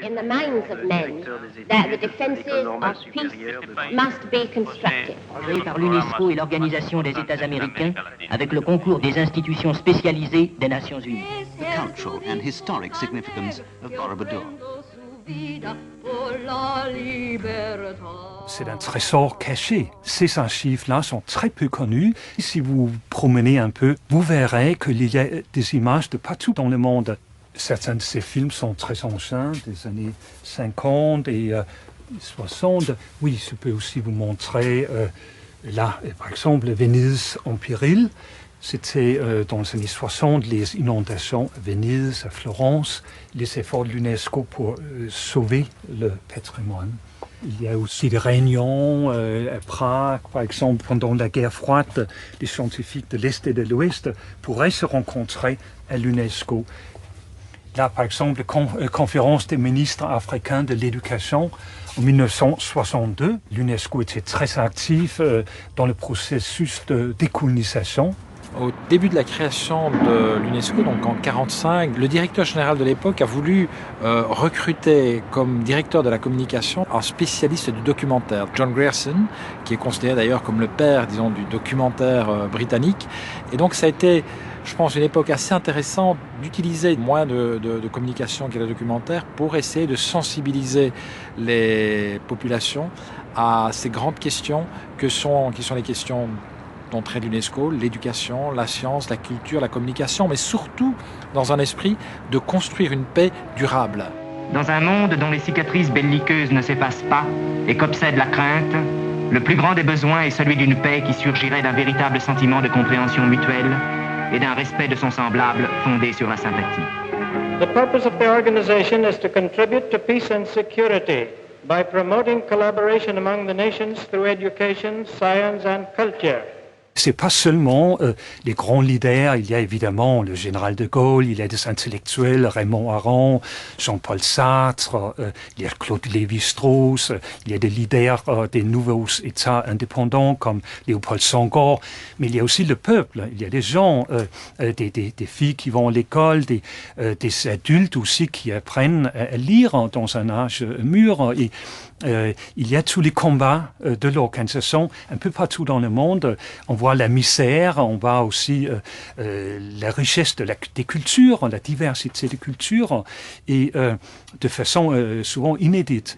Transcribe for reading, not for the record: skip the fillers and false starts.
in the minds of men that the defenses of peace must be constructed. Créé par l'UNESCO et l'Organisation des États américains avec le concours des institutions spécialisées des Nations Unies. The cultural and historic significance of Borobudur. C'est un trésor caché. Ces archives-là sont très peu connues. Si vous promenez un peu, vous verrez qu'il y a des images de partout dans le monde. Certains de ces films sont très anciens, des années 50 et 60. Oui, je peux aussi vous montrer là, par exemple, Venise en péril. C'était dans les années 60, les inondations à Venise, à Florence, les efforts de l'UNESCO pour sauver le patrimoine. Il y a aussi des réunions à Prague, par exemple, pendant la guerre froide, les scientifiques de l'Est et de l'Ouest pourraient se rencontrer à l'UNESCO. Là, par exemple, la conférence des ministres africains de l'éducation en 1962. L'UNESCO était très actif dans le processus de décolonisation. Au début de la création de l'UNESCO, donc en 1945, le directeur général de l'époque a voulu recruter comme directeur de la communication un spécialiste du documentaire, John Grierson, qui est considéré d'ailleurs comme le père, disons, du documentaire britannique. Et donc ça a été, je pense, une époque assez intéressante d'utiliser le moyen de communication qu'est le documentaire pour essayer de sensibiliser les populations à ces grandes questions qui sont les questions d'entrée de l'UNESCO, l'éducation, la science, la culture, la communication, mais surtout dans un esprit de construire une paix durable. Dans un monde dont les cicatrices belliqueuses ne s'effacent pas et qu'obsède la crainte, le plus grand des besoins est celui d'une paix qui surgirait d'un véritable sentiment de compréhension mutuelle et d'un respect de son semblable fondé sur la sympathie. The purpose of the organization is to contribute to peace and security by promoting collaboration among the nations through education, science and culture. C'est pas seulement les grands leaders, il y a évidemment le général de Gaulle, il y a des intellectuels, Raymond Aron, Jean-Paul Sartre, il y a Claude Lévi-Strauss, il y a des leaders des nouveaux États indépendants comme Léopold Senghor, mais il y a aussi le peuple, il y a des gens, des filles qui vont à l'école, des adultes aussi qui apprennent à lire dans un âge mûr et il y a tous les combats de l'organisation un peu partout dans le monde. On voit la misère, on voit aussi la richesse des cultures, la diversité des cultures, et de façon souvent inédite.